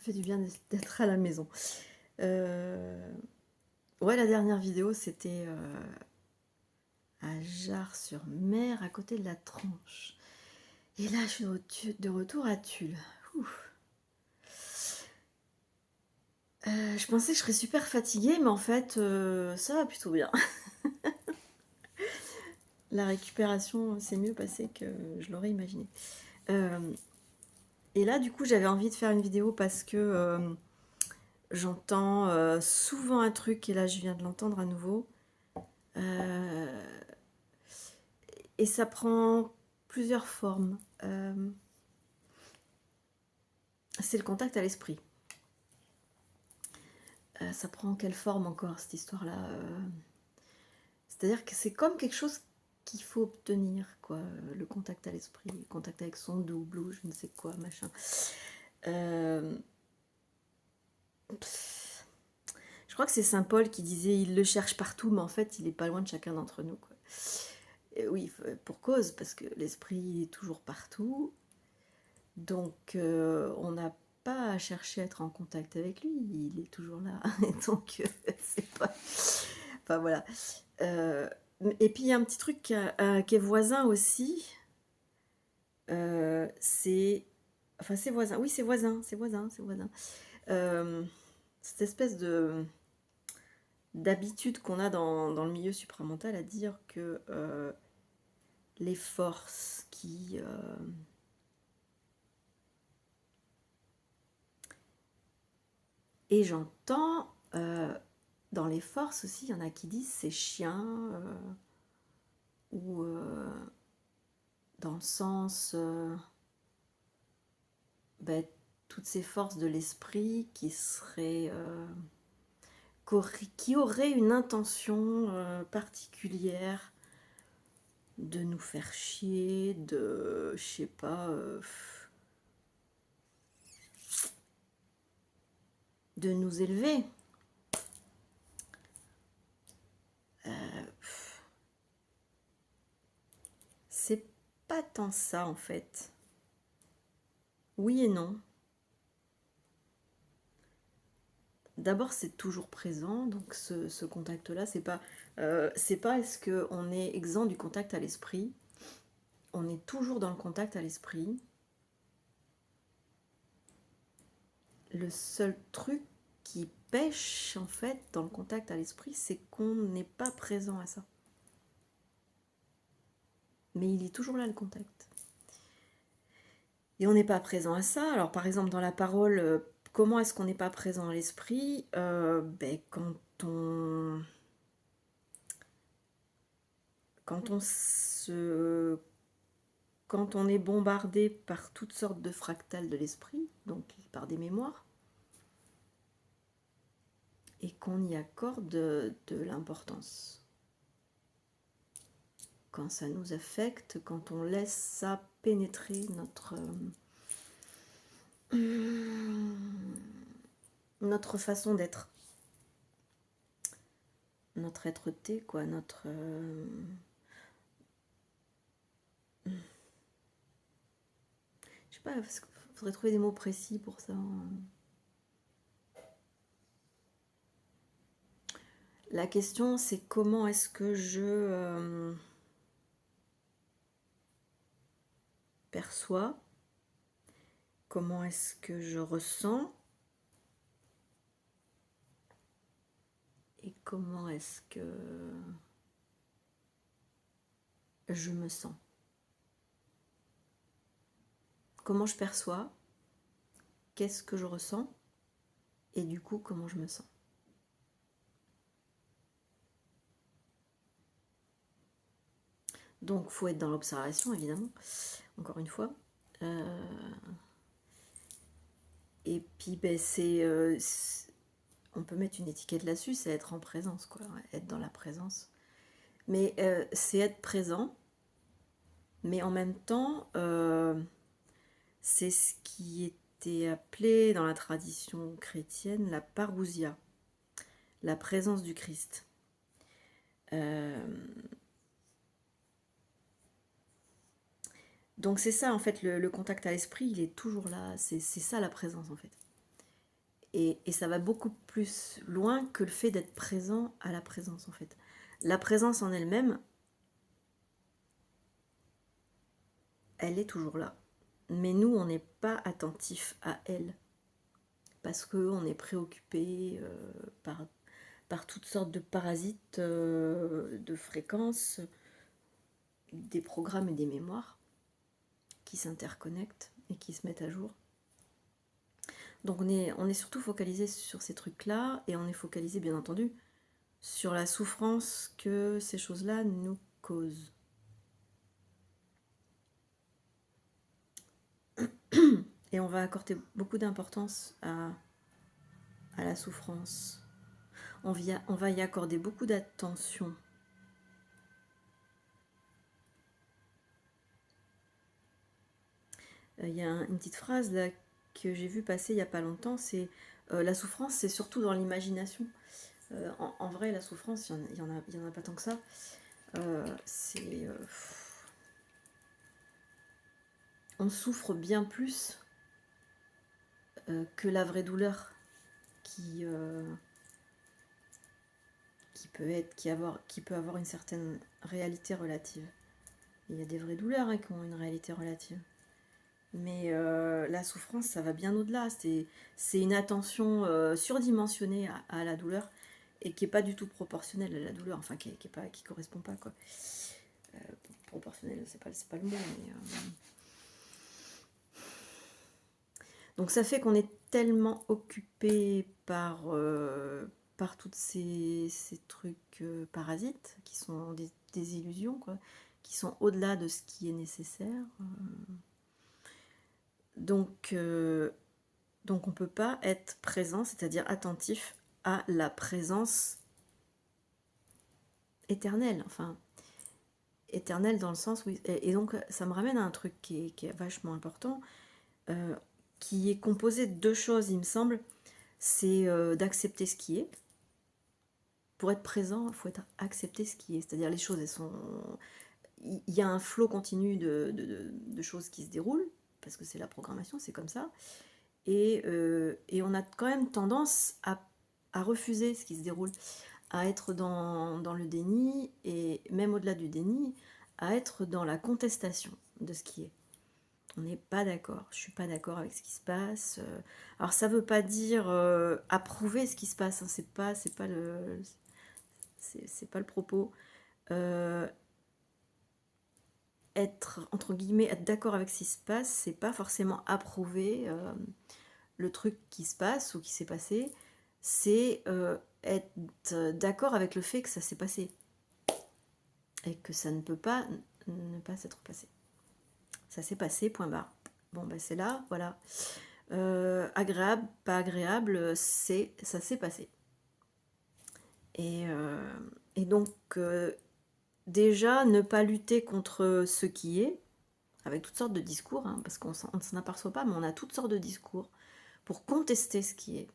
fait du bien d'être à la maison. Ouais, la dernière vidéo, c'était à Jars-sur-Mer, à côté de la Tranche. Et là, je suis de retour à Tulle. Je pensais que je serais super fatiguée, mais en fait, ça va plutôt bien. La récupération s'est mieux passée que je l'aurais imaginé. Et là, du coup, j'avais envie de faire une vidéo parce que j'entends souvent un truc, et là, je viens de l'entendre à nouveau. Et ça prend plusieurs formes. C'est le contact à l'esprit. Ça prend quelle forme encore, cette histoire-là C'est-à-dire que c'est comme quelque chose qu'il faut obtenir, quoi. Le contact à l'esprit, le contact avec son double ou je ne sais quoi, machin. Je crois que c'est Saint Paul qui disait il le cherche partout, mais en fait, il est pas loin de chacun d'entre nous, quoi. Et oui, pour cause, parce que l'esprit est toujours partout. Donc, on n'a pas à chercher à être en contact avec lui, il est toujours là. Donc, c'est pas. Enfin, voilà. Et puis, il y a un petit truc qui est voisin aussi. C'est. Enfin, c'est voisin. Oui, c'est voisin, c'est voisin, c'est voisin. Cette espèce de d'habitude qu'on a dans le milieu supramental à dire que les forces qui. Et j'entends dans les forces aussi, il y en a qui disent c'est chien, ou dans le sens ben, toutes ces forces de l'esprit qui seraient qui auraient une intention particulière de nous faire chier, de je sais pas de nous élever. C'est pas tant ça en fait. Oui et non. D'abord, c'est toujours présent, donc ce contact-là, c'est pas est-ce qu'on est exempt du contact à l'esprit. On est toujours dans le contact à l'esprit. Le seul truc qui pêche en fait dans le contact à l'esprit, c'est qu'on n'est pas présent à ça. Mais il est toujours là le contact. Et on n'est pas présent à ça. Alors par exemple dans la parole, comment est-ce qu'on n'est pas présent à l'esprit quand on se quand on est bombardé par toutes sortes de fractales de l'esprit, donc par des mémoires, et qu'on y accorde de l'importance. Quand ça nous affecte, quand on laisse ça pénétrer notre façon d'être, notre être-té, quoi, notre... je sais pas, il faudrait trouver des mots précis pour ça. La question, c'est comment est-ce que je perçois, comment est-ce que je ressens, et comment est-ce que je me sens. Comment je perçois, qu'est-ce que je ressens, et du coup, comment je me sens. Donc, il faut être dans l'observation, évidemment, encore une fois. Et puis, on peut mettre une étiquette là-dessus, c'est être en présence, quoi, être dans la présence. Mais c'est être présent, mais en même temps, c'est ce qui était appelé dans la tradition chrétienne la parousia, la présence du Christ. Donc c'est ça en fait, le contact à l'esprit, il est toujours là, c'est ça la présence en fait. Et ça va beaucoup plus loin que le fait d'être présent à la présence, en fait. La présence en elle-même, elle est toujours là. Mais nous, on n'est pas attentif à elle. Parce qu'on est préoccupé par toutes sortes de parasites, de fréquences, des programmes et des mémoires qui s'interconnectent et qui se mettent à jour. Donc on est surtout focalisé sur ces trucs-là, et on est focalisé bien entendu sur la souffrance que ces choses-là nous causent. Et on va accorder beaucoup d'importance à la souffrance. On va y accorder beaucoup d'attention. Il y a une petite phrase là que j'ai vue passer il n'y a pas longtemps, c'est la souffrance, c'est surtout dans l'imagination. En vrai, la souffrance, il y en a pas tant que ça. On souffre bien plus que la vraie douleur qui peut avoir une certaine réalité relative. Il y a des vraies douleurs qui ont une réalité relative. Mais la souffrance, ça va bien au-delà. C'est une attention surdimensionnée à la douleur, et qui n'est pas du tout proportionnelle à la douleur. Enfin, qui correspond pas, quoi. Proportionnelle, c'est pas le mot, mais... Donc ça fait qu'on est tellement occupé par tous ces trucs parasites, qui sont des illusions, quoi, qui sont au-delà de ce qui est nécessaire. Donc on ne peut pas être présent, c'est-à-dire attentif à la présence éternelle. Enfin, éternelle dans le sens où... Et donc ça me ramène à un truc qui est vachement important, qui est composé de deux choses, il me semble. C'est d'accepter ce qui est. Pour être présent, il faut accepter ce qui est. C'est-à-dire les choses, elles sont... Il y a un flot continu de choses qui se déroulent, parce que c'est la programmation, c'est comme ça. Et on a quand même tendance à refuser ce qui se déroule, à être dans le déni, et même au-delà du déni, à être dans la contestation de ce qui est. On n'est pas d'accord, je suis pas d'accord avec ce qui se passe. Alors ça veut pas dire approuver ce qui se passe, hein, c'est pas le propos. Être, entre guillemets, être d'accord avec ce qui se passe, c'est pas forcément approuver le truc qui se passe ou qui s'est passé, c'est être d'accord avec le fait que ça s'est passé et que ça ne peut pas ne pas s'être passé. Ça s'est passé, point barre. Bon, ben c'est là, voilà. Agréable, pas agréable, ça s'est passé. Et donc, déjà, ne pas lutter contre ce qui est, avec toutes sortes de discours, hein, parce qu'on ne s'en aperçoit pas, mais on a toutes sortes de discours pour contester ce qui est.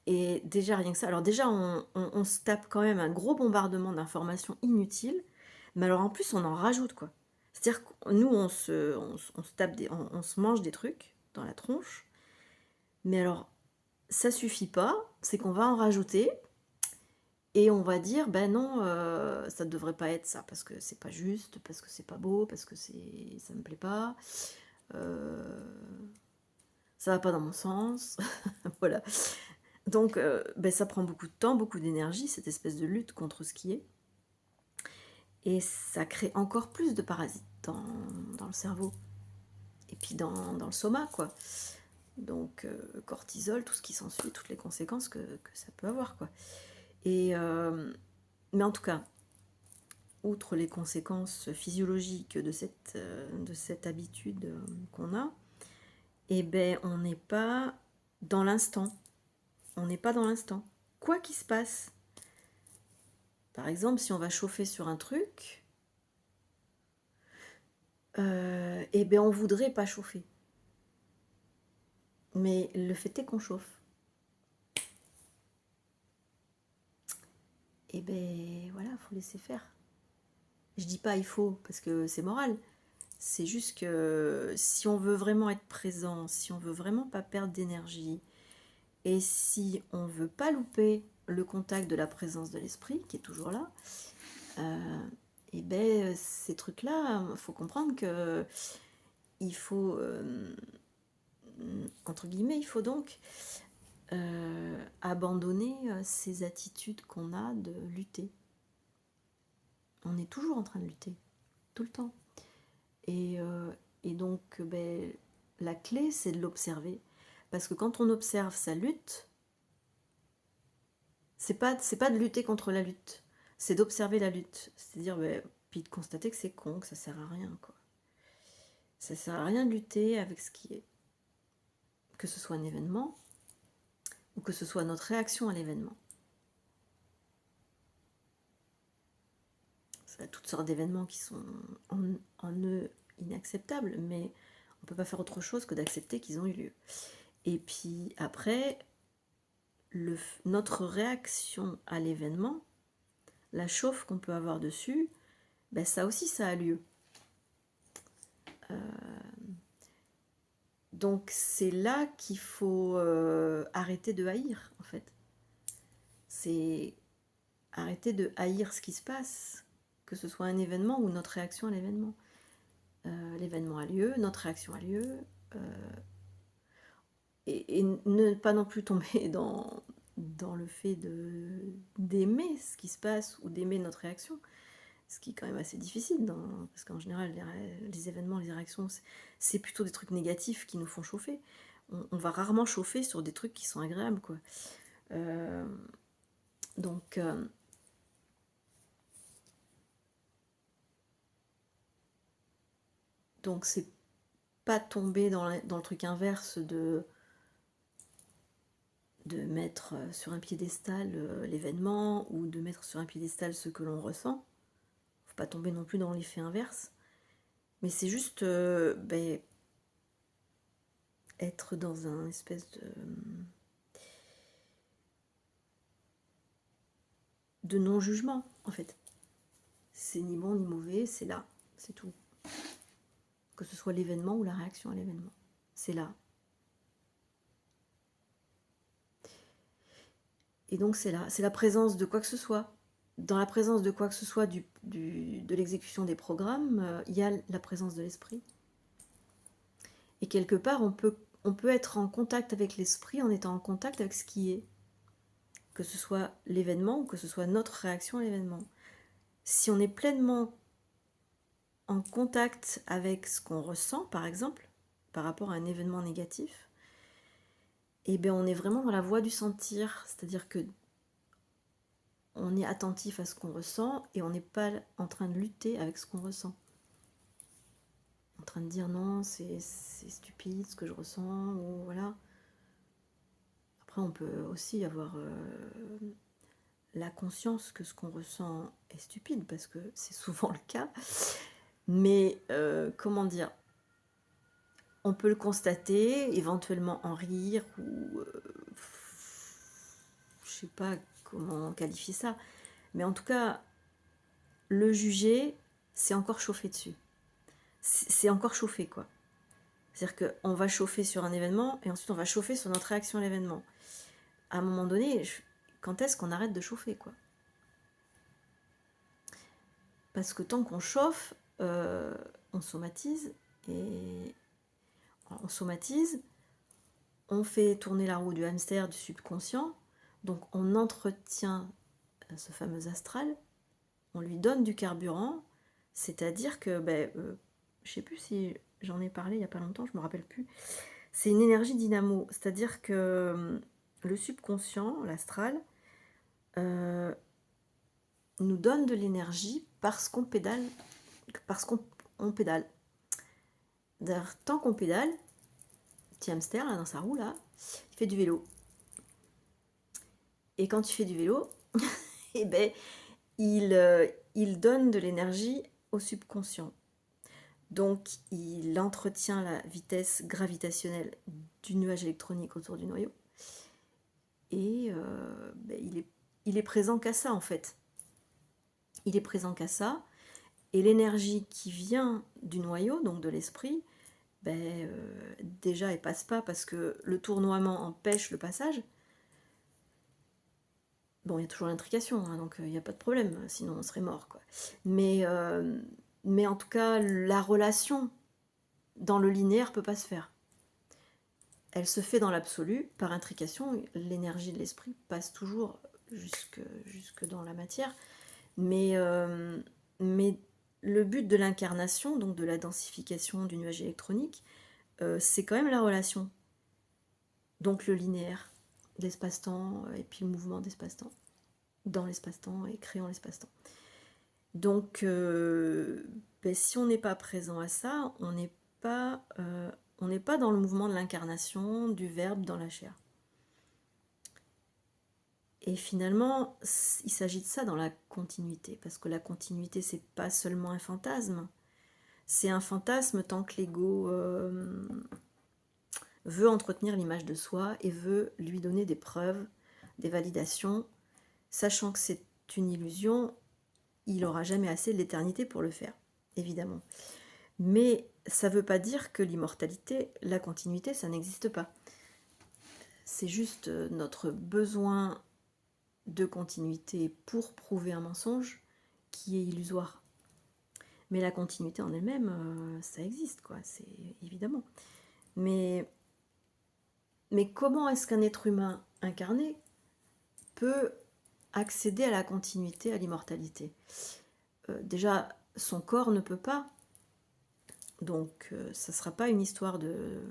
Et déjà, rien que ça, alors déjà, on se tape quand même un gros bombardement d'informations inutiles, mais alors en plus, on en rajoute, quoi. C'est-à-dire que nous, on se tape on se mange des trucs dans la tronche, mais alors, ça suffit pas, c'est qu'on va en rajouter, et on va dire, ben non, ça ne devrait pas être ça, parce que c'est pas juste, parce que c'est pas beau, parce que ça me plaît pas, ça va pas dans mon sens, voilà. Donc, ça prend beaucoup de temps, beaucoup d'énergie, cette espèce de lutte contre ce qui est. Et ça crée encore plus de parasites dans le cerveau. Et puis dans le soma, quoi. Donc, cortisol, tout ce qui s'ensuit, toutes les conséquences que ça peut avoir, quoi. Et, mais en tout cas, outre les conséquences physiologiques de cette habitude qu'on a, eh ben, on n'est pas dans l'instant. On n'est pas dans l'instant. Quoi qu'il se passe. Par exemple, si on va chauffer sur un truc, eh ben on voudrait pas chauffer. Mais le fait est qu'on chauffe. Eh ben voilà, faut laisser faire. Je dis pas il faut, parce que c'est moral. C'est juste que si on veut vraiment être présent, si on veut vraiment pas perdre d'énergie, Et si on ne veut pas louper le contact de la présence de l'esprit, qui est toujours là, et ben ces trucs-là, il faut comprendre que il faut, entre guillemets, il faut donc abandonner ces attitudes qu'on a de lutter. On est toujours en train de lutter, tout le temps. Et, et donc, ben, la clé, c'est de l'observer. Parce que quand on observe sa lutte, c'est pas de lutter contre la lutte, c'est d'observer la lutte. C'est-à-dire, ben, puis de constater que c'est con, que ça sert à rien, quoi. Ça sert à rien de lutter avec ce qui est. Que ce soit un événement, ou que ce soit notre réaction à l'événement. Ça a toutes sortes d'événements qui sont en eux inacceptables, mais on ne peut pas faire autre chose que d'accepter qu'ils ont eu lieu. Et puis après, notre réaction à l'événement, la chauffe qu'on peut avoir dessus, ben ça aussi, ça a lieu. Donc c'est là qu'il faut arrêter de haïr, en fait. C'est arrêter de haïr ce qui se passe, que ce soit un événement ou notre réaction à l'événement. L'événement a lieu, notre réaction a lieu, et ne pas non plus tomber dans le fait d'aimer ce qui se passe ou d'aimer notre réaction, ce qui est quand même assez difficile, parce qu'en général, les événements, les réactions, c'est plutôt des trucs négatifs qui nous font chauffer. On va rarement chauffer sur des trucs qui sont agréables, quoi. Donc, c'est pas tomber dans le truc inverse de mettre sur un piédestal l'événement ou de mettre sur un piédestal ce que l'on ressent. Faut pas tomber non plus dans l'effet inverse. Mais c'est juste être dans un espèce de non-jugement, en fait. C'est ni bon ni mauvais, c'est là, c'est tout. Que ce soit l'événement ou la réaction à l'événement. C'est là. Et donc c'est là, c'est la présence de quoi que ce soit. Dans la présence de quoi que ce soit de l'exécution des programmes, il y a la présence de l'esprit. Et quelque part, on peut être en contact avec l'esprit en étant en contact avec ce qui est. Que ce soit l'événement ou que ce soit notre réaction à l'événement. Si on est pleinement en contact avec ce qu'on ressent, par exemple, par rapport à un événement négatif, eh bien on est vraiment dans la voie du sentir, c'est-à-dire que on est attentif à ce qu'on ressent et on n'est pas en train de lutter avec ce qu'on ressent. En train de dire non, c'est stupide ce que je ressens, ou voilà. Après, on peut aussi avoir la conscience que ce qu'on ressent est stupide, parce que c'est souvent le cas. Mais comment dire, on peut le constater, éventuellement en rire, ou je sais pas comment qualifier ça, mais en tout cas, le juger, c'est encore chauffer dessus. C'est encore chauffer, quoi. C'est-à-dire qu'on va chauffer sur un événement, et ensuite on va chauffer sur notre réaction à l'événement. À un moment donné, quand est-ce qu'on arrête de chauffer, quoi? Parce que tant qu'on chauffe, on somatise, et on somatise, on fait tourner la roue du hamster du subconscient, donc on entretient ce fameux astral, on lui donne du carburant, c'est-à-dire que, je sais plus si j'en ai parlé il n'y a pas longtemps, je me rappelle plus, c'est une énergie dynamo, c'est-à-dire que le subconscient, l'astral, nous donne de l'énergie parce qu'on pédale, pédale. Tant qu'on pédale, petit hamster là dans sa roue là, il fait du vélo. Et quand il fait du vélo, eh ben, il donne de l'énergie au subconscient. Donc il entretient la vitesse gravitationnelle du nuage électronique autour du noyau. Et il est présent qu'à ça, en fait. Il est présent qu'à ça. Et l'énergie qui vient du noyau, donc de l'esprit, déjà elle passe pas parce que le tournoiement empêche le passage. Bon, il y a toujours l'intrication, hein, donc il n'y a pas de problème, sinon on serait mort, quoi. Mais en tout cas, la relation dans le linéaire peut pas se faire. Elle se fait dans l'absolu, par intrication, l'énergie de l'esprit passe toujours jusque dans la matière, mais, mais le but de l'incarnation, donc de la densification du nuage électronique, c'est quand même la relation. Donc le linéaire, l'espace-temps, et puis le mouvement d'espace-temps, dans l'espace-temps et créant l'espace-temps. Donc, si on n'est pas présent à ça, on n'est pas dans le mouvement de l'incarnation du verbe dans la chair. Et finalement, il s'agit de ça dans la continuité, parce que la continuité, c'est pas seulement un fantasme, c'est un fantasme tant que l'ego veut entretenir l'image de soi et veut lui donner des preuves, des validations, sachant que c'est une illusion, il n'aura jamais assez de l'éternité pour le faire, évidemment. Mais ça ne veut pas dire que l'immortalité, la continuité, ça n'existe pas. C'est juste notre besoin de continuité pour prouver un mensonge qui est illusoire. Mais la continuité en elle-même, ça existe, quoi, c'est évidemment. Mais comment est-ce qu'un être humain incarné peut accéder à la continuité, à l'immortalité? Déjà, son corps ne peut pas, donc ça ne sera pas une histoire de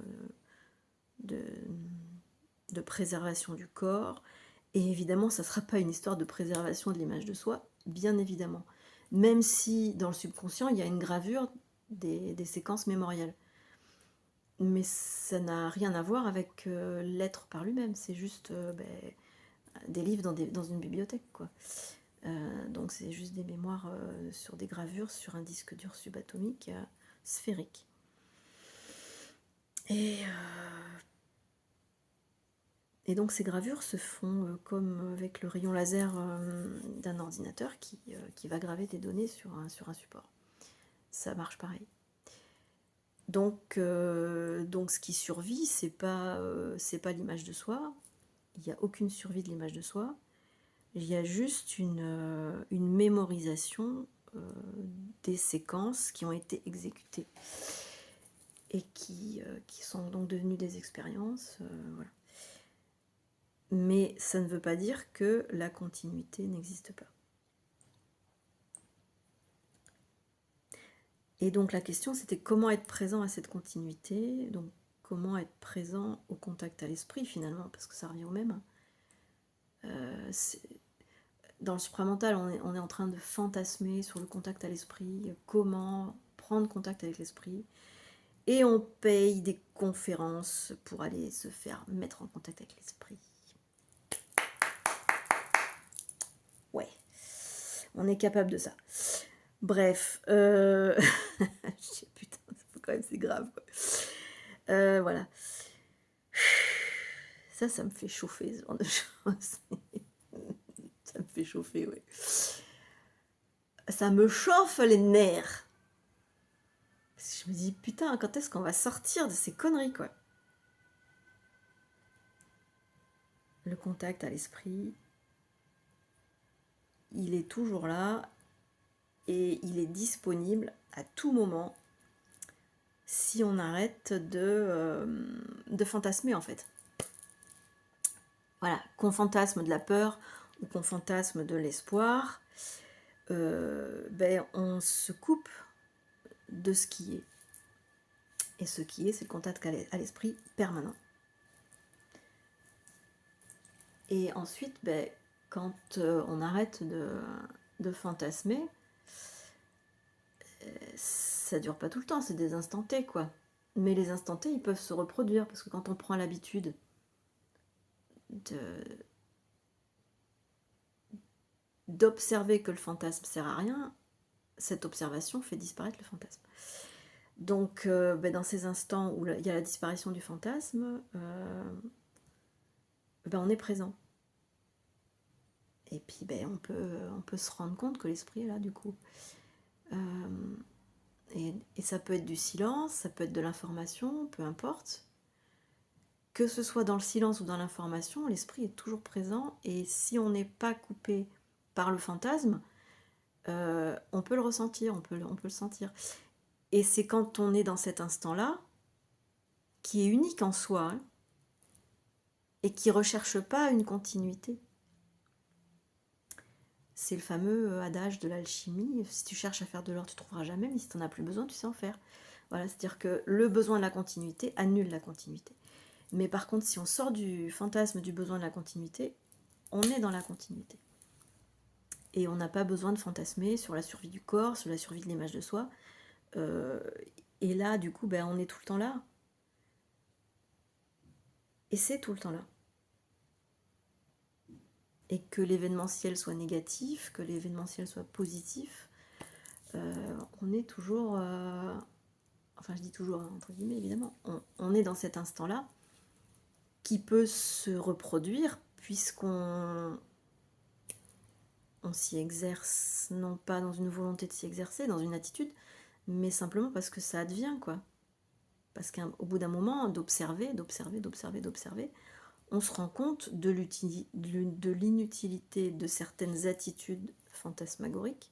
préservation du corps, et évidemment, ça ne sera pas une histoire de préservation de l'image de soi, bien évidemment. Même si dans le subconscient, il y a une gravure des séquences mémorielles. Mais ça n'a rien à voir avec l'être par lui-même, c'est juste des livres dans une bibliothèque, quoi. Donc c'est juste des mémoires sur des gravures sur un disque dur subatomique sphérique. Et donc ces gravures se font comme avec le rayon laser d'un ordinateur qui va graver des données sur un support. Ça marche pareil. Donc ce qui survit, c'est pas l'image de soi. Il n'y a aucune survie de l'image de soi. Il y a juste une mémorisation des séquences qui ont été exécutées et qui sont donc devenues des expériences. Voilà. Mais ça ne veut pas dire que la continuité n'existe pas. Et donc la question, c'était comment être présent à cette continuité, donc comment être présent au contact à l'esprit finalement, parce que ça revient au même. Dans le supramental, on est en train de fantasmer sur le contact à l'esprit, comment prendre contact avec l'esprit, et on paye des conférences pour aller se faire mettre en contact avec l'esprit. Ouais, on est capable de ça. Bref, putain, quand même c'est grave, quoi. Voilà. Ça me fait chauffer, ce genre de choses. Ça me fait chauffer, ouais. Ça me chauffe les nerfs. Parce que je me dis, putain, quand est-ce qu'on va sortir de ces conneries, quoi? Le contact à l'esprit, il est toujours là et il est disponible à tout moment si on arrête de fantasmer, en fait. Voilà, qu'on fantasme de la peur ou qu'on fantasme de l'espoir, on se coupe de ce qui est. Et ce qui est, c'est le contact à l'esprit permanent. Et ensuite, quand on arrête de fantasmer, ça dure pas tout le temps, c'est des instants T, quoi. Mais les instants T, ils peuvent se reproduire, parce que quand on prend l'habitude d'observer que le fantasme sert à rien, cette observation fait disparaître le fantasme. Donc, dans ces instants où il y a la disparition du fantasme, on est présent. Et puis, on peut se rendre compte que l'esprit est là, du coup. Et ça peut être du silence, ça peut être de l'information, peu importe. que ce soit dans le silence ou dans l'information, l'esprit est toujours présent, et si on n'est pas coupé par le fantasme, on peut le ressentir, on peut le sentir. Et c'est quand on est dans cet instant-là, qui est unique en soi, hein, et qui ne recherche pas une continuité. C'est le fameux adage de l'alchimie, si tu cherches à faire de l'or, tu ne trouveras jamais, mais si tu n'en as plus besoin, tu sais en faire. Voilà, c'est-à-dire que le besoin de la continuité annule la continuité. Mais par contre, si on sort du fantasme du besoin de la continuité, on est dans la continuité. Et on n'a pas besoin de fantasmer sur la survie du corps, sur la survie de l'image de soi. Et là, du coup, on est tout le temps là. Et c'est tout le temps là. Et que l'événementiel soit négatif, que l'événementiel soit positif, on est toujours... enfin, je dis toujours, entre guillemets, évidemment. On est dans cet instant-là qui peut se reproduire puisqu'on s'y exerce, non pas dans une volonté de s'y exercer, dans une attitude, mais simplement parce que ça advient, quoi. Parce qu'au bout d'un moment, d'observer, on se rend compte de l'inutilité de certaines attitudes fantasmagoriques.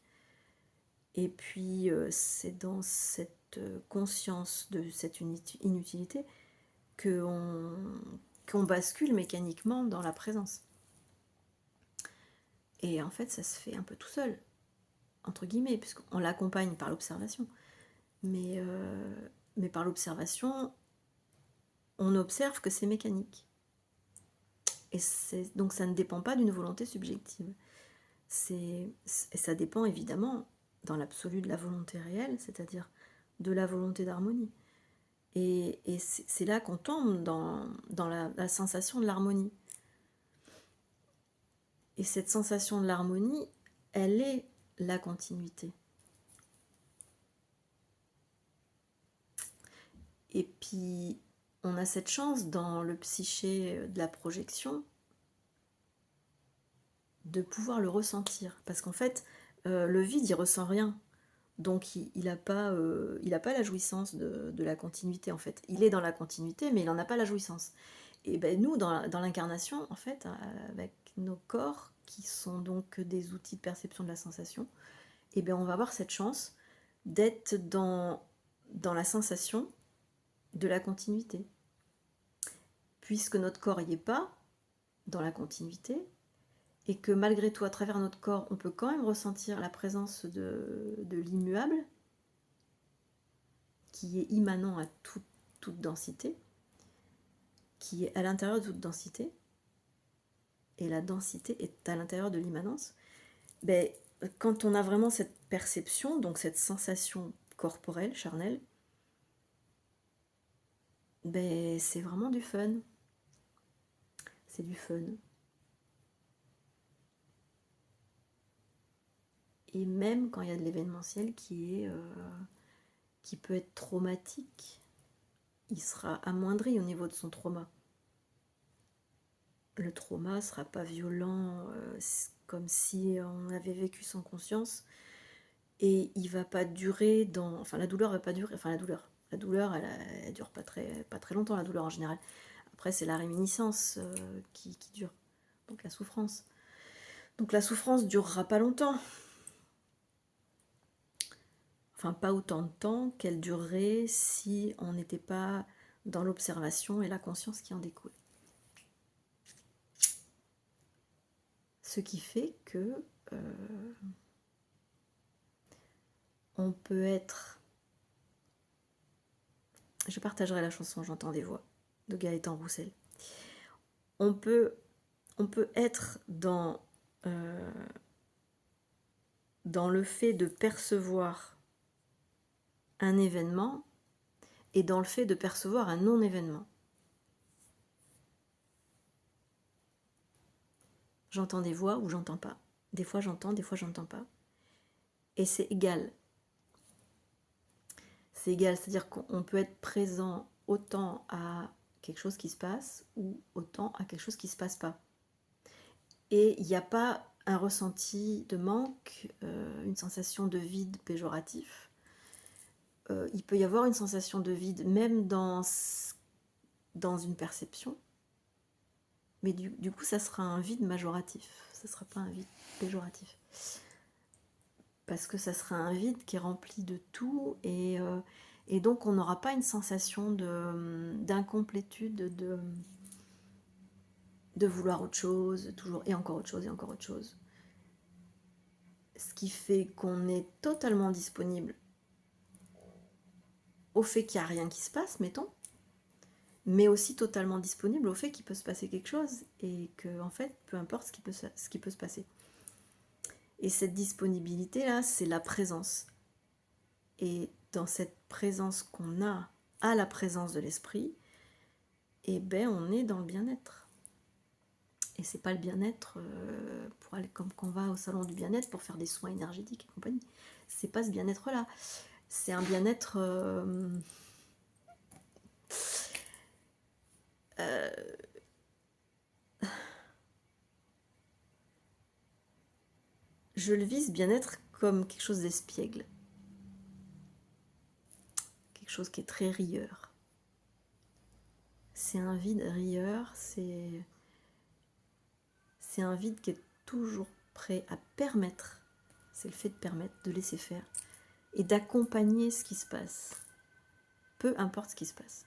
Et puis, c'est dans cette conscience de cette inutilité qu'on bascule mécaniquement dans la présence. Et en fait, ça se fait un peu tout seul, entre guillemets, puisqu'on l'accompagne par l'observation. Mais par l'observation, on observe que c'est mécanique. Et donc ça ne dépend pas d'une volonté subjective. Et ça dépend évidemment, dans l'absolu, de la volonté réelle, c'est-à-dire de la volonté d'harmonie. Et c'est là qu'on tombe dans la sensation de l'harmonie. Et cette sensation de l'harmonie, elle est la continuité. Et puis, on a cette chance dans le psyché de la projection de pouvoir le ressentir. Parce qu'en fait, le vide, il ressent rien. Donc, il n'a pas la jouissance de la continuité, en fait. Il est dans la continuité, mais il n'en a pas la jouissance. Et nous, dans l'incarnation, en fait, avec nos corps, qui sont donc des outils de perception de la sensation, on va avoir cette chance d'être dans la sensation de la continuité. Puisque notre corps n'y est pas dans la continuité, et que malgré tout, à travers notre corps, on peut quand même ressentir la présence de l'immuable, qui est immanent à toute densité, qui est à l'intérieur de toute densité, et la densité est à l'intérieur de l'immanence. Quand on a vraiment cette perception, donc cette sensation corporelle, charnelle, c'est vraiment du fun. C'est du fun. Et même quand il y a de l'événementiel qui peut être traumatique, il sera amoindri au niveau de son trauma. Le trauma ne sera pas violent, comme si on avait vécu sans conscience, et il va pas durer la douleur va pas durer, la douleur elle dure pas très longtemps, la douleur en général. Après, c'est la réminiscence qui dure, donc la souffrance. Donc la souffrance durera pas longtemps. Enfin, pas autant de temps qu'elle durerait si on n'était pas dans l'observation et la conscience qui en découle. Ce qui fait que on peut être... Je partagerai la chanson J'entends des voix de Gaëtan Roussel. On peut être dans le fait de percevoir un événement et dans le fait de percevoir un non-événement. J'entends des voix ou j'entends pas. Des fois j'entends, des fois j'entends pas. Et c'est égal. C'est égal, c'est-à-dire qu'on peut être présent autant à quelque chose qui se passe ou autant à quelque chose qui se passe pas. Et il n'y a pas un ressenti de manque, une sensation de vide péjoratif. Il peut y avoir une sensation de vide même dans dans une perception, mais du coup ça sera un vide majoratif, ça sera pas un vide péjoratif. Parce que ça sera un vide qui est rempli de tout, et donc on n'aura pas une sensation d'incomplétude, de vouloir autre chose, toujours, et encore autre chose, et encore autre chose. Ce qui fait qu'on est totalement disponible au fait qu'il n'y a rien qui se passe, mettons, mais aussi totalement disponible au fait qu'il peut se passer quelque chose, et que, en fait, peu importe ce qui peut se passer. Et cette disponibilité-là, c'est la présence. Et dans cette présence qu'on a à la présence de l'esprit, eh ben on est dans le bien-être. Et c'est pas le bien-être pour aller comme quand on va au salon du bien-être pour faire des soins énergétiques et compagnie. C'est pas ce bien-être-là. C'est un bien-être je le vis, ce bien-être, comme quelque chose d'espiègle. Quelque chose qui est très rieur. C'est un vide rieur, c'est un vide qui est toujours prêt à permettre. C'est le fait de permettre, de laisser faire et d'accompagner ce qui se passe. Peu importe ce qui se passe.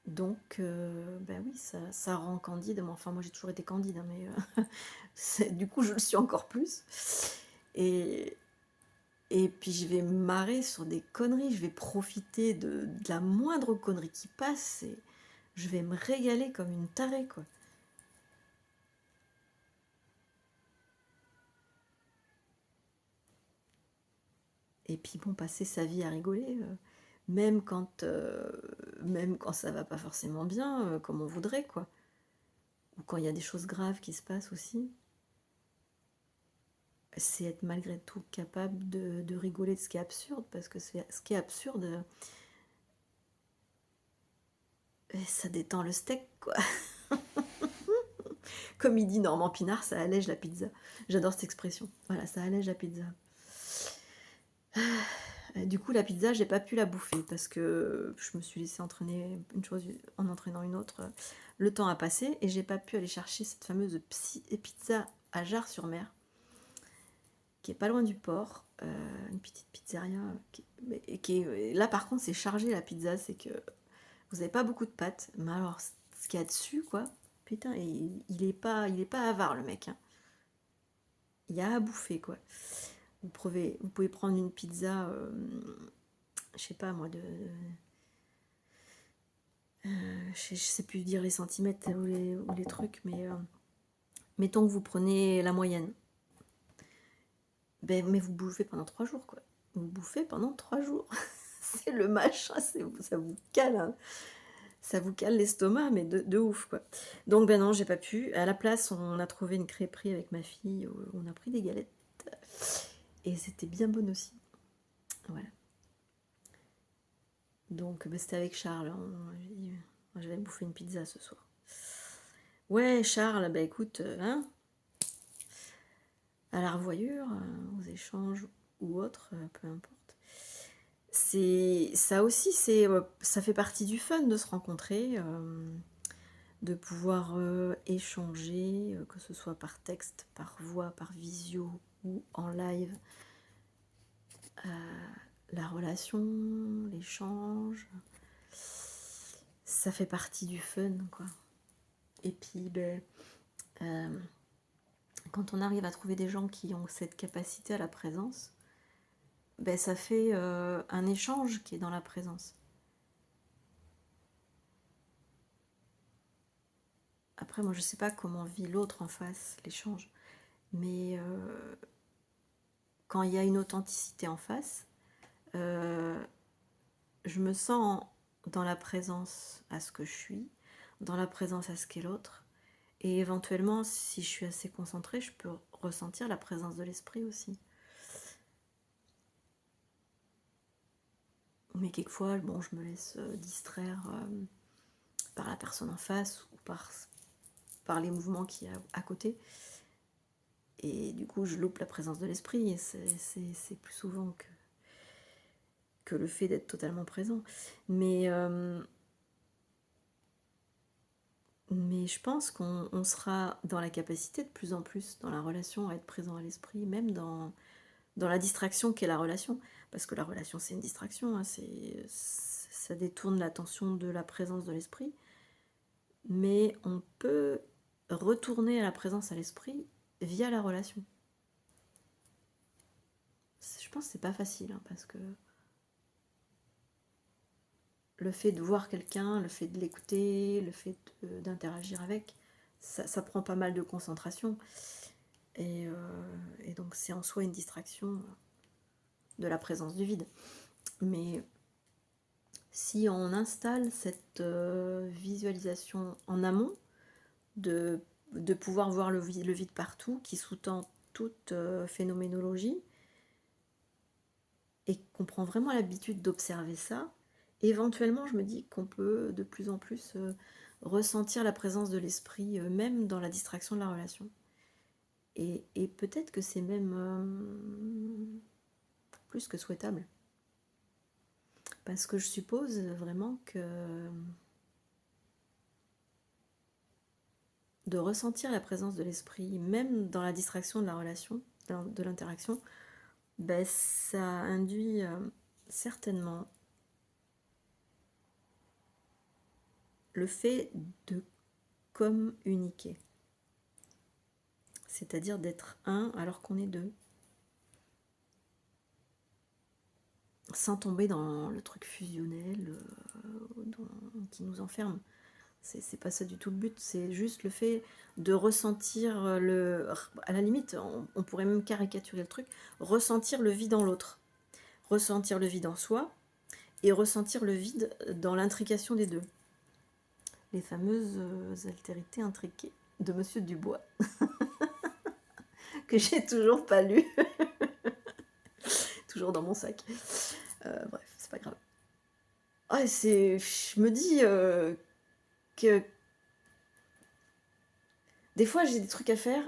Donc, ben oui, ça rend candide. Enfin, moi j'ai toujours été candide, hein, mais du coup je le suis encore plus. Et puis je vais me marrer sur des conneries, je vais profiter de la moindre connerie qui passe, et je vais me régaler comme une tarée, quoi. Et puis bon, passer sa vie à rigoler, même quand ça va pas forcément bien, comme on voudrait, quoi. Ou quand il y a des choses graves qui se passent aussi. C'est être malgré tout capable de rigoler de ce qui est absurde, parce que ce qui est absurde, ça détend le steak, quoi. Comme il dit Normand Pinard, ça allège la pizza. J'adore cette expression. Voilà, ça allège la pizza. Du coup, la pizza, j'ai pas pu la bouffer parce que je me suis laissée entraîner une chose en entraînant une autre. Le temps a passé et j'ai pas pu aller chercher cette fameuse pizza à Jars-sur-Mer, qui est pas loin du port, une petite pizzeria là par contre c'est chargé la pizza, c'est que vous avez pas beaucoup de pâtes, mais alors ce qu'il y a dessus, quoi, putain, il est pas avare, le mec, hein. Il y a à bouffer, quoi. Vous pouvez prendre une pizza, je sais pas moi, je sais plus dire les centimètres ou les trucs, mais mettons que vous prenez la moyenne. Ben, mais vous bouffez pendant 3 jours, quoi. Vous bouffez pendant 3 jours. C'est le machin, ça vous cale, hein. Ça vous cale l'estomac, mais de ouf, quoi. Donc ben non, j'ai pas pu. À la place, on a trouvé une crêperie avec ma fille, où on a pris des galettes. Et c'était bien bon aussi. Voilà. Donc ben, c'était avec Charles, hein. J'ai dit, je vais bouffer une pizza ce soir. Ouais, Charles, bah écoute, hein, à la revoyure, aux échanges ou autres, peu importe. Ça aussi, ça fait partie du fun de se rencontrer, de pouvoir échanger, que ce soit par texte, par voix, par visio ou en live. La relation, l'échange, ça fait partie du fun, quoi. Et puis, ben, quand on arrive à trouver des gens qui ont cette capacité à la présence, ben, ça fait un échange qui est dans la présence. Après, moi, je sais pas comment vit l'autre en face, l'échange. Mais quand il y a une authenticité en face, je me sens dans la présence à ce que je suis, dans la présence à ce qu'est l'autre. Et éventuellement, si je suis assez concentrée, je peux ressentir la présence de l'esprit aussi. Mais quelquefois, bon, je me laisse distraire par la personne en face ou par les mouvements qu'il y a à côté. Et du coup, je loupe la présence de l'esprit. Et c'est plus souvent que le fait d'être totalement présent. Mais Mais je pense qu'on sera dans la capacité de plus en plus dans la relation à être présent à l'esprit, même dans la distraction qu'est la relation. Parce que la relation, c'est une distraction, hein, ça détourne l'attention de la présence de l'esprit. Mais on peut retourner à la présence à l'esprit via la relation. Je pense que c'est pas facile, hein, parce que le fait de voir quelqu'un, le fait de l'écouter, le fait d'interagir avec, ça prend pas mal de concentration. Et donc c'est en soi une distraction de la présence du vide. Mais si on installe cette visualisation en amont, de pouvoir voir le vide partout, qui sous-tend toute phénoménologie, et qu'on prend vraiment l'habitude d'observer ça, éventuellement je me dis qu'on peut de plus en plus ressentir la présence de l'esprit, même dans la distraction de la relation. Et peut-être que c'est même plus que souhaitable. Parce que je suppose vraiment que de ressentir la présence de l'esprit, même dans la distraction de la relation, de l'interaction, ben, ça induit certainement le fait de communiquer. C'est-à-dire d'être un alors qu'on est deux. Sans tomber dans le truc fusionnel qui nous enferme. C'est pas ça du tout le but, c'est juste le fait de ressentir à la limite, on pourrait même caricaturer le truc, ressentir le vide en l'autre, ressentir le vide en soi, et ressentir le vide dans l'intrication des deux. Les fameuses altérités intriquées de Monsieur Dubois, que j'ai toujours pas lu, toujours dans mon sac. Bref, c'est pas grave. Ah, je me dis que des fois j'ai des trucs à faire,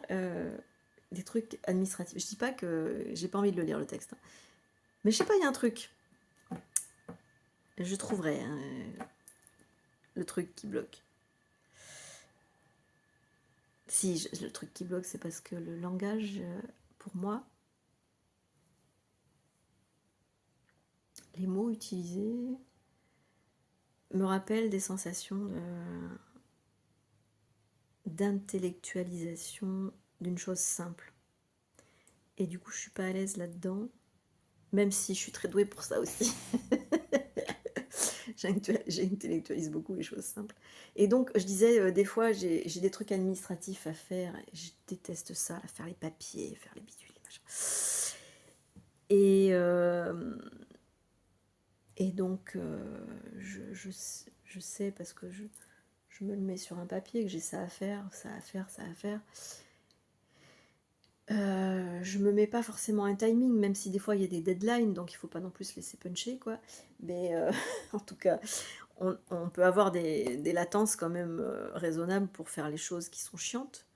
des trucs administratifs. Je dis pas que j'ai pas envie de le lire le texte, hein. Mais je sais pas, il y a un truc. Je trouverai hein, le truc qui bloque. Si, le truc qui bloque, c'est parce que le langage, pour moi, les mots utilisés me rappellent des sensations d'intellectualisation d'une chose simple. Et du coup, je suis pas à l'aise là-dedans, même si je suis très douée pour ça aussi. J'intellectualise beaucoup les choses simples. Et donc, je disais, des fois, j'ai des trucs administratifs à faire. Et je déteste ça, là, faire les papiers, faire les bidules, les machins. Et donc, je sais, parce que je me le mets sur un papier, que j'ai ça à faire, ça à faire, ça à faire. Je me mets pas forcément un timing, même si des fois il y a des deadlines, donc il faut pas non plus se laisser puncher, quoi. Mais en tout cas, on peut avoir des latences quand même raisonnables pour faire les choses qui sont chiantes.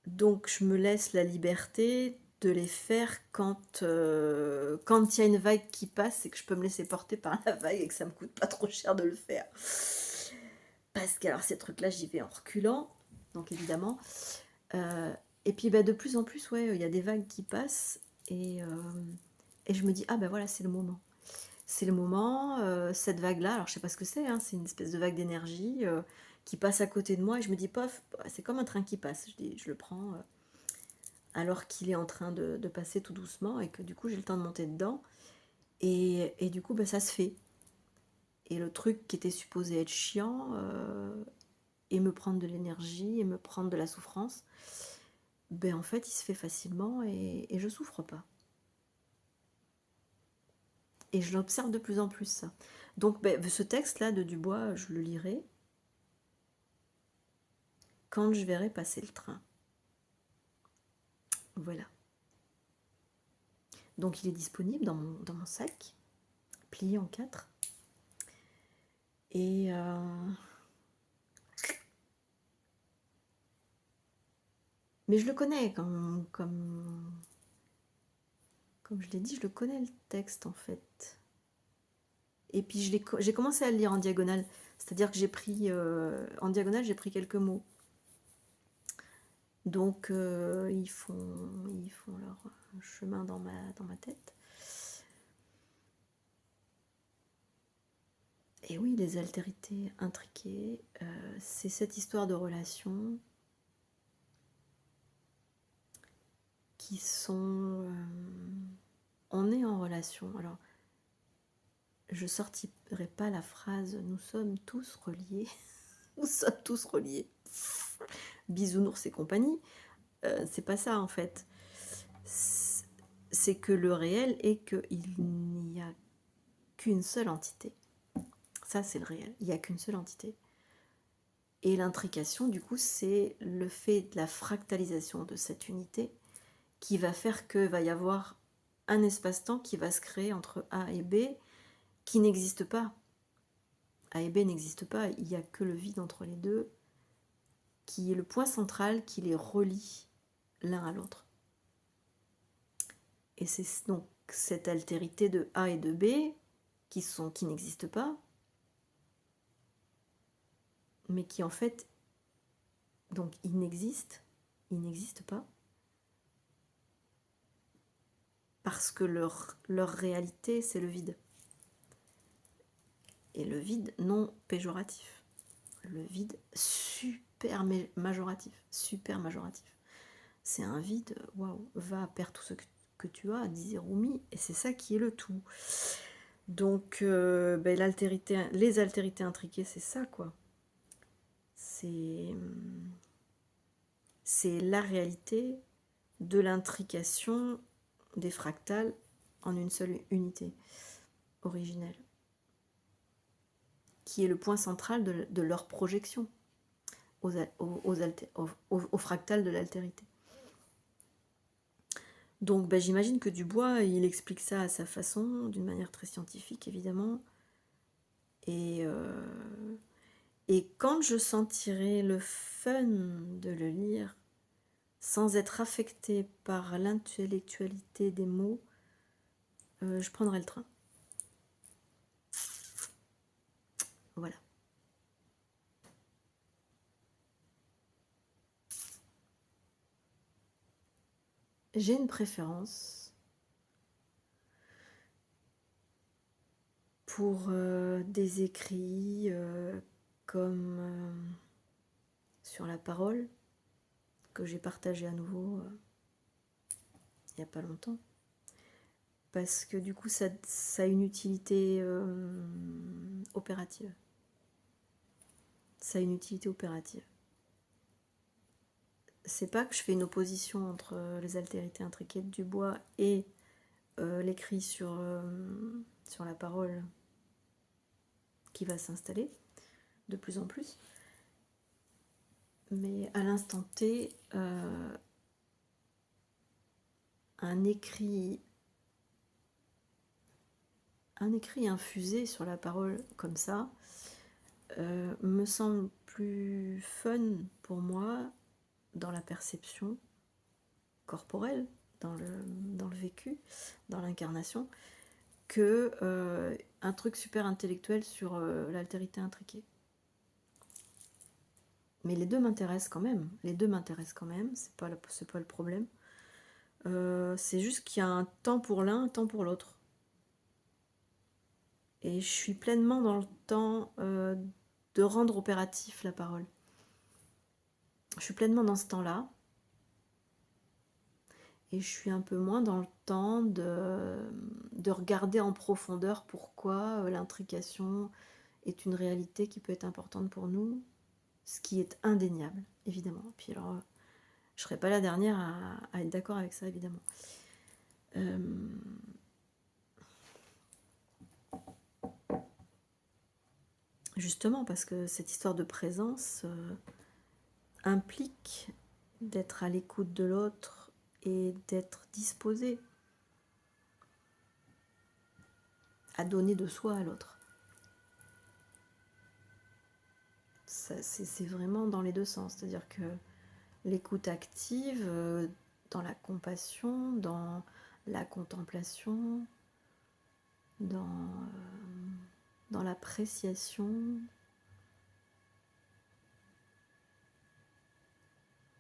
Donc je me laisse la liberté de les faire quand il y a une vague qui passe et que je peux me laisser porter par la vague et que ça me coûte pas trop cher de le faire. Parce que alors ces trucs-là, j'y vais en reculant, donc évidemment. Et puis bah, de plus en plus, ouais, il y a des vagues qui passent et je me dis, ah ben voilà, c'est le moment. C'est le moment, cette vague-là, alors je sais pas ce que c'est, hein, c'est une espèce de vague d'énergie qui passe à côté de moi et je me dis, pof, c'est comme un train qui passe. Je le prends alors qu'il est en train de passer tout doucement et que du coup j'ai le temps de monter dedans. Et du coup, bah, ça se fait. Et le truc qui était supposé être chiant et me prendre de l'énergie et me prendre de la souffrance, ben en fait il se fait facilement et je souffre pas. Et je l'observe de plus en plus ça. Donc ben, ce texte-là de Dubois, je le lirai quand je verrai passer le train. Voilà. Donc il est disponible dans mon sac, plié en 4. Et mais je le connais, comme je l'ai dit, je le connais le texte en fait. Et puis j'ai commencé à le lire en diagonale, c'est-à-dire que j'ai pris en diagonale, j'ai pris quelques mots. Donc ils font leur chemin dans ma tête. Et oui, les altérités intriquées, c'est cette histoire de relations qui sont... on est en relation. Alors, je sortirai pas la phrase « nous sommes tous reliés ». Nous sommes tous reliés. Bisounours et compagnie. C'est pas ça en fait. C'est que le réel est qu'il n'y a qu'une seule entité. Ça, c'est le réel. Il n'y a qu'une seule entité. Et l'intrication, du coup, c'est le fait de la fractalisation de cette unité qui va faire qu'il va y avoir un espace-temps qui va se créer entre A et B qui n'existe pas. A et B n'existe pas, il n'y a que le vide entre les deux qui est le point central qui les relie l'un à l'autre. Et c'est donc cette altérité de A et de B qui n'existent pas, mais qui en fait, donc ils n'existent pas, parce que leur réalité, c'est le vide. Et le vide non péjoratif. Le vide super majoratif. C'est un vide, waouh, va perdre tout ce que tu as, disait Rumi, et c'est ça qui est le tout. Donc, les altérités intriquées, c'est ça, quoi. C'est la réalité de l'intrication des fractales en une seule unité originelle, qui est le point central de leur projection au fractal de l'altérité. Donc j'imagine que Dubois, il explique ça à sa façon, d'une manière très scientifique évidemment. Et quand je sentirai le fun de le lire, sans être affectée par l'intellectualité des mots, je prendrai le train. Voilà. J'ai une préférence pour des écrits comme sur la parole, que j'ai partagé à nouveau il n'y a pas longtemps. Parce que du coup, ça a une utilité opérative. Ça a une utilité opérative. C'est pas que je fais une opposition entre les altérités intriquées de Dubois et l'écrit sur la parole qui va s'installer de plus en plus. Mais à l'instant T, un écrit infusé sur la parole comme ça me semble plus fun pour moi dans la perception corporelle, dans le vécu, dans l'incarnation, que un truc super intellectuel sur l'altérité intriquée. Mais les deux m'intéressent quand même. C'est pas le problème. C'est juste qu'il y a un temps pour l'un, un temps pour l'autre. Et je suis pleinement dans le temps de rendre opératif la parole. Je suis pleinement dans ce temps-là. Et je suis un peu moins dans le temps de regarder en profondeur pourquoi l'intrication est une réalité qui peut être importante pour nous, ce qui est indéniable, évidemment. Puis alors, je ne serai pas la dernière à être d'accord avec ça, évidemment. Justement, parce que cette histoire de présence implique d'être à l'écoute de l'autre et d'être disposé à donner de soi à l'autre. C'est vraiment dans les deux sens, c'est-à-dire que l'écoute active, dans la compassion, dans la contemplation, dans dans l'appréciation,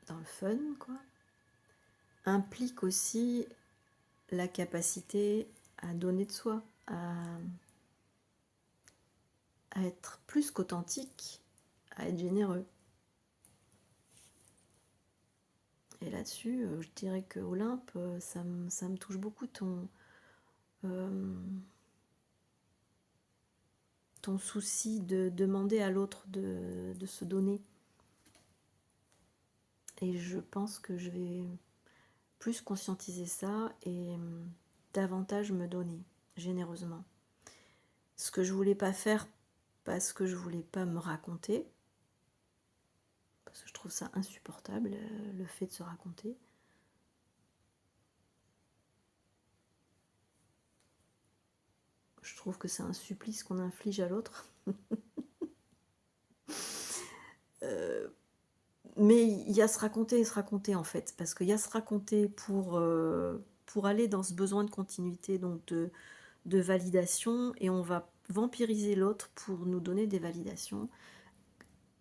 dans le fun, quoi, implique aussi la capacité à donner de soi, à être plus qu'authentique, à être généreux. Et là-dessus, je dirais que Olympe, ça me touche beaucoup ton souci de demander à l'autre de se donner. Et je pense que je vais plus conscientiser ça et davantage me donner généreusement. Ce que je voulais pas faire parce que je voulais pas me raconter, parce que je trouve ça insupportable, le fait de se raconter. Je trouve que c'est un supplice qu'on inflige à l'autre. Mais il y a se raconter et se raconter en fait, parce qu'il y a se raconter pour aller dans ce besoin de continuité, donc de validation, et on va vampiriser l'autre pour nous donner des validations.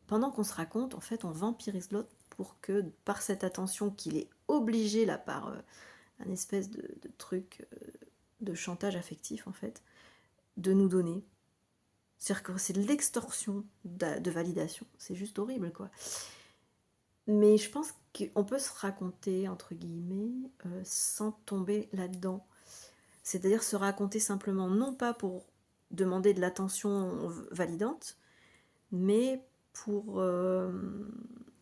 Pendant qu'on se raconte, en fait, on vampirise l'autre pour que, par cette attention qu'il est obligé, là, par un espèce de truc de chantage affectif, en fait, de nous donner. C'est-à-dire que c'est de l'extorsion de validation. C'est juste horrible, quoi. Mais je pense qu'on peut se raconter, entre guillemets, sans tomber là-dedans. C'est-à-dire se raconter simplement, non pas pour demander de l'attention validante, mais pour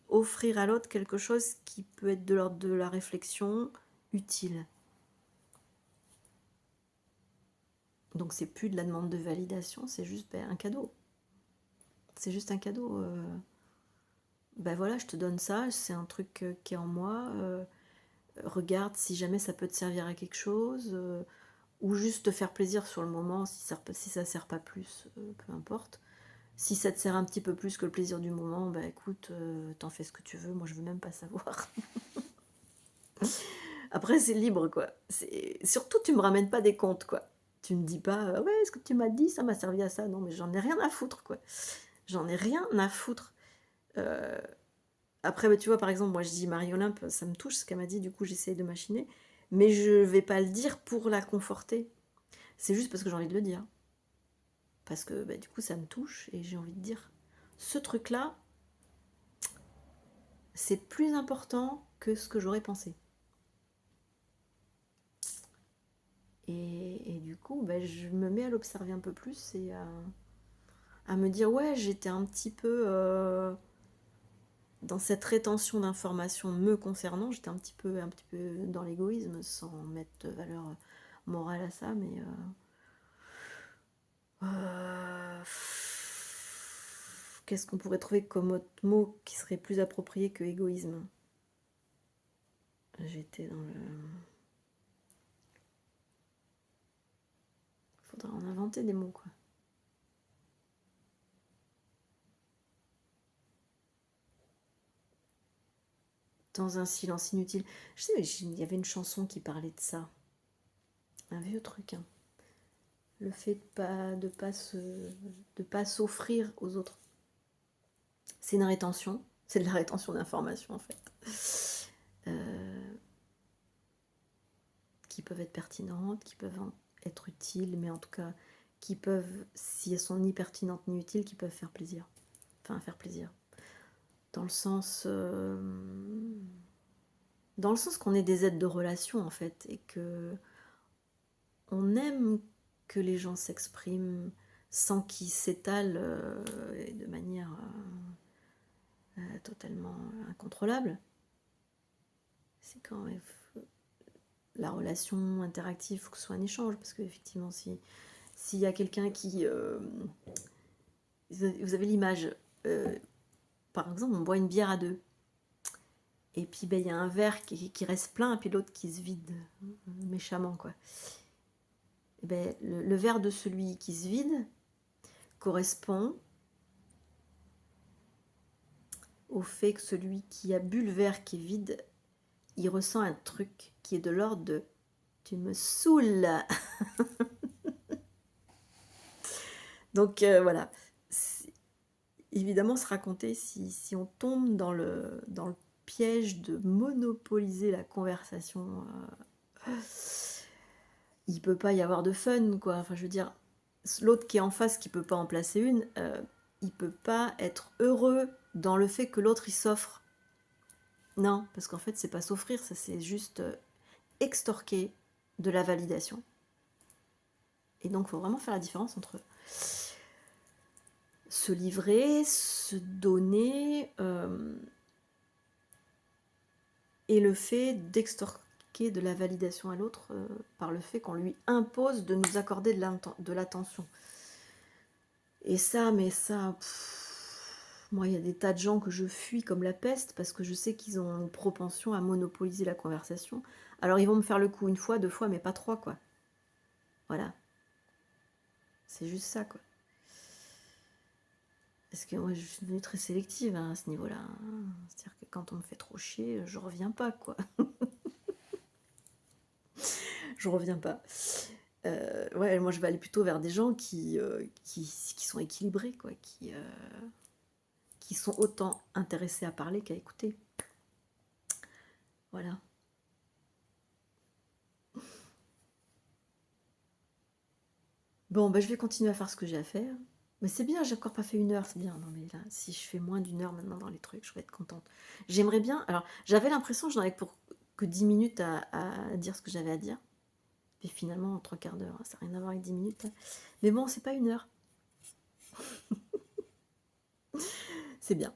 offrir à l'autre quelque chose qui peut être de l'ordre de la réflexion utile. Donc c'est plus de la demande de validation, c'est juste un cadeau. C'est juste un cadeau. Ben voilà, je te donne ça, c'est un truc qui est en moi. Regarde si jamais ça peut te servir à quelque chose. Ou juste te faire plaisir sur le moment, si ça sert pas plus, peu importe. Si ça te sert un petit peu plus que le plaisir du moment, bah écoute, t'en fais ce que tu veux, moi je veux même pas savoir. Après c'est libre quoi. Surtout tu me ramènes pas des comptes quoi. Tu me dis pas, ouais, ce que tu m'as dit, ça m'a servi à ça. Non mais j'en ai rien à foutre quoi. J'en ai rien à foutre. Après, bah, tu vois, par exemple, moi je dis Marie-Olympe, ça me touche ce qu'elle m'a dit, du coup j'essaye de machiner. Mais je vais pas le dire pour la conforter. C'est juste parce que j'ai envie de le dire. Parce que bah, du coup ça me touche et j'ai envie de dire ce truc là c'est plus important que ce que j'aurais pensé et du coup bah, je me mets à l'observer un peu plus et à me dire ouais j'étais un petit peu dans cette rétention d'informations me concernant, j'étais un petit peu dans l'égoïsme sans mettre de valeur morale à ça mais qu'est-ce qu'on pourrait trouver comme autre mot qui serait plus approprié que égoïsme? J'étais dans le... Faudra en inventer des mots, quoi. Dans un silence inutile. Je sais, il y avait une chanson qui parlait de ça. Un vieux truc, hein. Le fait de pas s'offrir aux autres. C'est une rétention. C'est de la rétention d'informations, en fait. Qui peuvent être pertinentes, qui peuvent être utiles, mais en tout cas, qui peuvent, si elles sont ni pertinentes ni utiles, qui peuvent faire plaisir. Enfin, faire plaisir. Dans le sens... dans le sens qu'on est des êtres de relation, en fait, et que on aime que les gens s'expriment sans qu'ils s'étalent de manière totalement incontrôlable. C'est quand même la relation interactive, il faut que ce soit un échange, parce qu'effectivement, s'il y a quelqu'un qui... vous avez l'image, par exemple, on boit une bière à deux, et puis il y a un verre qui reste plein, et puis l'autre qui se vide méchamment, quoi. Et le verre de celui qui se vide correspond au fait que celui qui a bu le verre qui est vide, il ressent un truc qui est de l'ordre de « tu me saoules ». Donc voilà. Évidemment, se raconter, si on tombe dans le piège de monopoliser la conversation, il peut pas y avoir de fun, quoi. Enfin, je veux dire, l'autre qui est en face, qui peut pas en placer une, il peut pas être heureux dans le fait que l'autre il s'offre. Non, parce qu'en fait, c'est pas s'offrir, ça c'est juste extorquer de la validation. Et donc, il faut vraiment faire la différence entre se livrer, se donner, et le fait d'extorquer de la validation à l'autre par le fait qu'on lui impose de nous accorder de l'attention. Et ça, mais ça, moi, il y a des tas de gens que je fuis comme la peste parce que je sais qu'ils ont une propension à monopoliser la conversation. Alors, ils vont me faire le coup une fois, deux fois, mais pas trois, quoi. Voilà. C'est juste ça, quoi. Parce que moi, je suis devenue très sélective à ce niveau-là. C'est-à-dire que quand on me fait trop chier, je reviens pas, quoi. Je reviens pas. Ouais, moi, je vais aller plutôt vers des gens qui sont équilibrés, quoi, qui sont autant intéressés à parler qu'à écouter. Voilà. Bon, bah, je vais continuer à faire ce que j'ai à faire. Mais c'est bien, j'ai encore pas fait 1 heure, c'est bien. Non, mais là, si je fais moins d'1 heure maintenant dans les trucs, je vais être contente. J'aimerais bien. Alors, j'avais l'impression que j'en avais pour que 10 minutes à dire ce que j'avais à dire. Et finalement, en 3/4 d'heure, hein, ça n'a rien à voir avec 10 minutes. Hein. Mais bon, c'est pas 1 heure. C'est bien.